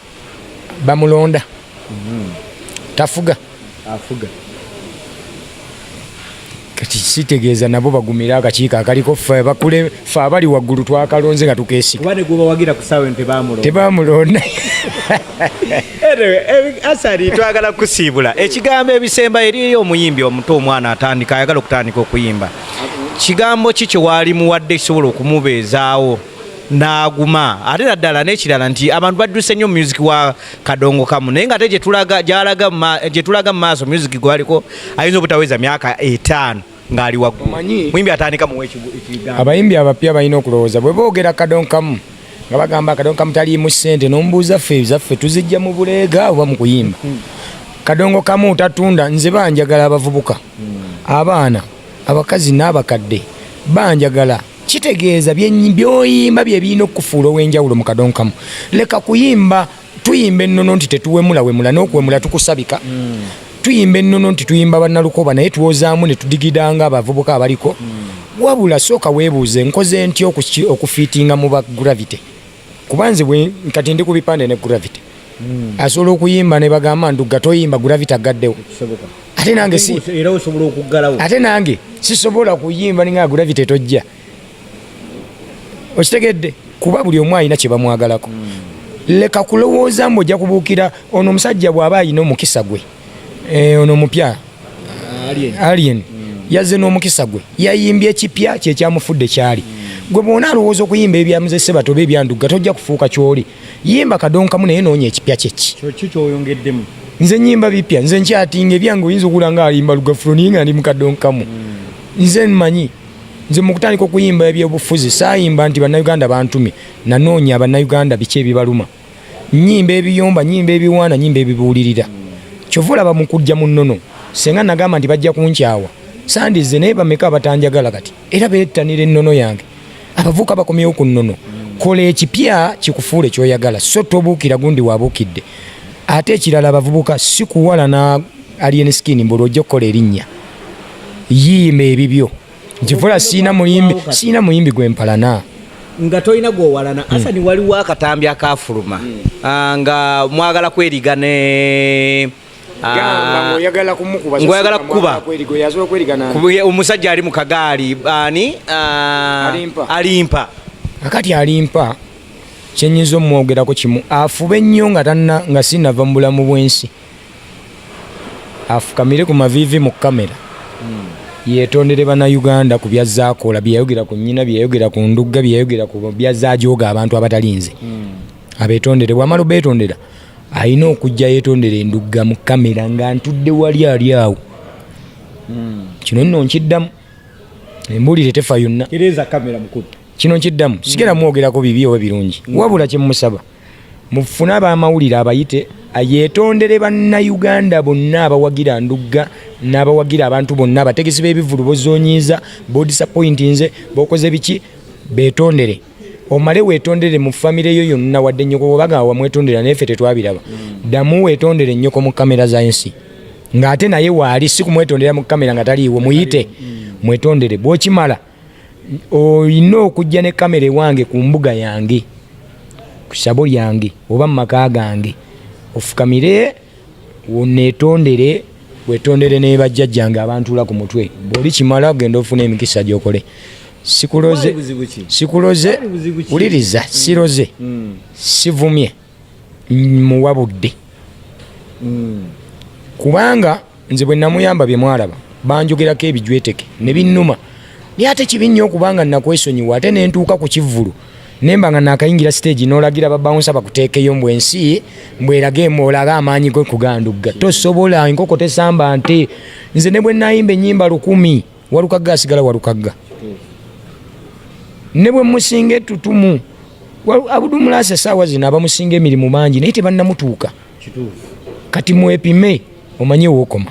bamulonda tafuga afuga kati kitegeeza nabo bagumira akakiiko akaliko ffe abali waggulu twakalonze nga tukeesika kuba ne gwebawagira ku ssaawa tebamulonda asali twagala kusiibula ekigambo ebisemba eriyo omuyimbi omuto omwana atandika ayagala okutandika okuyimba kigambo ki kyewali muwadde kisobola okumubeezaawo n'aguma ate naddala n'ekirala nti abantu badduse nnyo music wa Kadongo Kamu naye nga ate gye tulaga mu maaso music gwaliko ayinza obutaweza myaka 5 ng'ali waggulu muyimbi atandika muwe ekigambo abayimbi abapya balina okulowooza bwe boogera Kadongo Kamu nga bagamba Kadongo Kamu taliimu ssente n'omubuuza zaffe tuzijja mu buleega oba mu kuyimba Kadongo Kamu tatunda nze banjagala abavubuka abaana abakazi n'abakadde banjagala kitegeeza byoyimba bye birina okufuula ow'enjawulo mu Kadongo Kamu leka kuyimba tuyimba ennono nti tetuwemulawemula n'okuwemula tukusabika tuyimba ennono nti tuyimba bannalukoba naye tuwozaamu ne tudigidanga abavubuka abaliko wabula sooka weebuuze nkoze ntya okufiitinga mu ba gravity kubanze kati ndi ku bipande ne gravity asobola okuyimba ne bagamba ndugga toyimba gravity agaddewo ate nange sisobola kuyimba ninga gravity tojja okitegedde kuba buli omu alina kye bamwagalako leka kulowooza mbu ojja kubuukira ono omusajja bw'aba alina omukisa gwe ono omupya alien yazze n'omukisa gwe yayimbye ekipya kyekyamufudde kyali gwe bwona alowooza okuyimba ebyamuzese batoba ebyandugga tojja kufuuka kyoli yimba Kadongo Kamu naye noonya ekipya kyoyongeddemu nze nyimba bipya nze nkyatinga ebyange oyinza okula nga alimba lugafulo naye nga ndi mu Kadongo Kamu nze mmanyi nze mu kutandika okuyimba ebyobufuzi saayimba nti bannayuganda bantumye nanoonya bannayuganda biki ebibaluma nyimba ebiyomba nyimba ebiwaana nyimba ebibuulirira kyova olaba mu kujja mu nnono senga nagamba nti bajja kunkyawa sandize naye bameka abatanjagala kati era beettanira ennono yange abavuuka bakomyewo ku nnono kola ekipya kikufuule kyoyagala so tobuukira gundi waabuukidde ate ekirala abavubuka si kuwala na alien skin mbuli ojja okukola erinnya yimba ebibyo nkifuula siina muyimbi gwempalana nga tolina gwowalana asani waliwo akatambi akafuluma nga mwagala kweriga ne ng'oyagala kukuba omusajja ali mu kagaali ani alimpa akati alimpa kyenyinza omwogerako kimu afube nnyo nga sinava mu bulamu bw'ensi afukamire ku maviivi mu kamera yeetondere bannayuganda ku byazaakola byeyayogera ku nnyina byeyayogera ku ndugga byeyayogera ku byazaajoga abantu abatalinze abeetondere bwamala obeetondera alina okujja yeetondera endugga mu kamera nga ntudde wali ali awo kino nno nkiddamu embulire tefa yonna kino nkiddamu sigera mwogerako bibi oba birungi wabula kyemusaba mufune abamawulire abayite yeetondere bannayuganda bonna abawagira ndugga n'abawagira abantu bonna abategesi b'ebivulu bozonyiiza bodisappointinze bokoze biki beetondere omale weetondere mu famire yo yonna wadde nnyoko bwebaga wamwetondera neffe tetwabiraba ddamu weetondere nnyoko mu kamera za nsi ng'ate naye waali si kumwetondera mu kamera nga taliiwo muyite mwetondere bw'okimala olina okujja ne kamera ewange ku mbuga yange ku ssabo lyange oba mu maka gange ofukamire woneetondere wetondere ne bajjajjange abantula ku mutwe bw'oli kimala ogenda ofuna emikisa gy'okole sikuloze wuliriza siroze sivumye muwabudde kubanga nze bwe namuyamba bye mwalaba banjogerako ebijweteke ne binnuma naye ate kibi nnyo okubanga nakwesonyiwa ate nentuuka ku kivvulu nemba nga nakayingira stage n'olagira babawunsa bakuteekeyo mbwensi mbwerage olabe amaanyi ge kugandugga tosobola enkoko tesamba nte nze ne bwe nayimba ennyimba 100 walukagga asigala walukagga ne bwe musinga ettutumu abudumulasa saawa zino abamusinga emirimu mangi naye tebannamutuuka kati mwepime omanye wookoma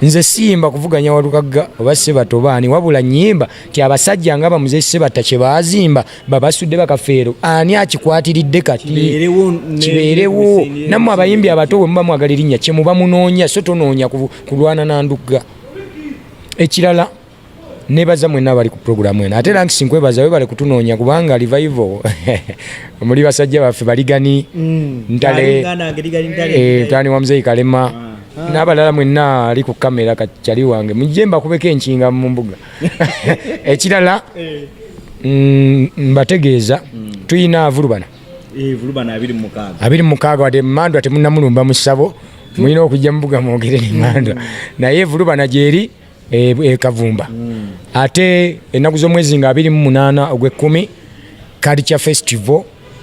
nze siyimba kuvuganya Walukagga oba Ssebato baani wabula nnyimba ti abasajja nga bamuze Ssebatta kye baazimba babasudde bakafeero ani akikwatiridde kati kibeerewo nammwe abayimbi abato bwe muba mwagala erinnya kye muba munoonya so tonoonya kulwana na Ndugga. Ekirala nebaza mwenna bali ku programu eno ate Ranks nkwebaza we bali kutunoonya kubanga revival muli basajja baffe baligani ntale tani wa Muzeeyi Kalema n'abalala mwenna ali ku kamera kachali wange mujemba kubeka enchinga mu mbuga. Ekirala mbategeeza tuyina avulubana abiri mukaaga wadde Mandwa temunnamulumba mu ssabo mulina okujja mu mbuga mwogere ne Mandwa naye Vulubana gyeri Kavumba. Ate ennaku z'omwezi nga 28 ogw'ekkumi Culture Festival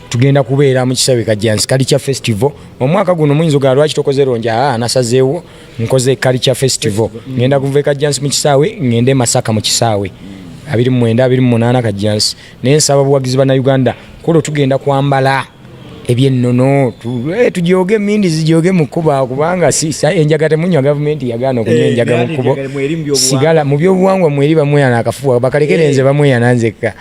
tugenda kubeera mu Kisawe Kajjansi Culture Festival. Omwaka guno muyinza ogala lwaki tokoze ronja nasazeewo nkoze Culture Festival ngenda kuva Kajjansi mu Kisaawe ngende Masaka mu Kisaawe 29 Kajjansi. Naye nsaba buwagizi bana Uganda kulo tugenda kwambala ebyennono tujooge mindi zijooge mu kuba kubanga enjaga temunywa gavumenti yagaana okunywa enjaga mu kubo sigala mu byobuwangwa mweri bamweyana akafuwa bakalekerenze bamweyana nzekka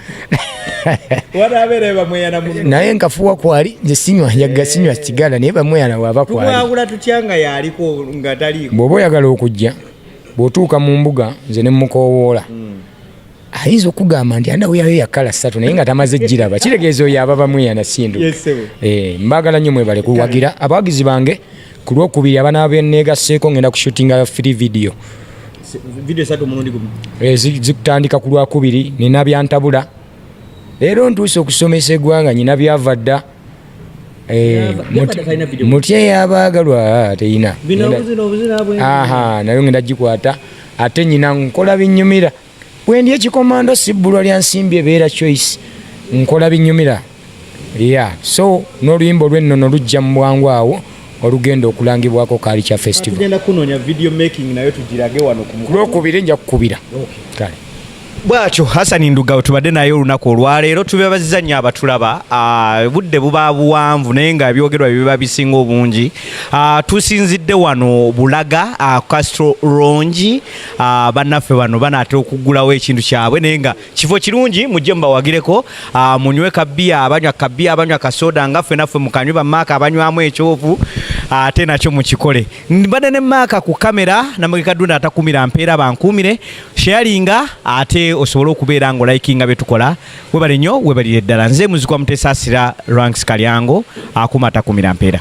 naye nkafuwa kwali nze sinywa njaga sinywa sigala naye bamweyana waba kwali bw'oba oyagala okujja bw'otuuka mu mbuga nze ne mukowoola ayinza okugamba nti anda weyayo yakala 3 naye nga tamaze giraba kitegeeza oyo aba bamweyana sindu. Mbagala nnyo mwebale kuwagira abawagizi bange ku lwokubiri abanaabeneegaseeko ngenda kushootinga free video zikutandika ku lwakubiri nina byantabula leero ntuuse okusomesa eggwanga nyina byava dda mutye yabaagalwa teyina nayo ngenda gikwata ate nyina nkola binyumira bwendi ekikomando sibbulwa lya nsimbi ebeera choice nkola binyumira so n'oluyimba olw'ennono lujja mu bwangu awo olugenda okulangibwako Culture Festival. Tugenda kunoonya video making nayo tugirage wano ku Lwokubiri nja kukubira kale bwatyo Hassan Nduga tubadde naye olunaku olwaleero tubebaziza nnyo abatulaba budde buba buwanvu naye nga ebyogerwa biba bisinga obungi. Tusinzidde wano Bulaga Castro Rongi bannaffe bano banaatera okuggulawo ekintu kyabwe naye nga kifo kirungi mujje mbawagireko munywe kabbiya abanywa kasoda nga ffe naffe mukanywe bamaaka abanywamu ekyovu ate nakyo mukikole. Mbadde ne maaka ku kamera namugekadunda atakumira mpeera bankuumire sharinga ate osobola okubeera ng'olikinga bye tukola. Webale nnyo webalire ddala nze muzikwa Muteesa Asira Ranks Kalyango akuma atakumira mpeera.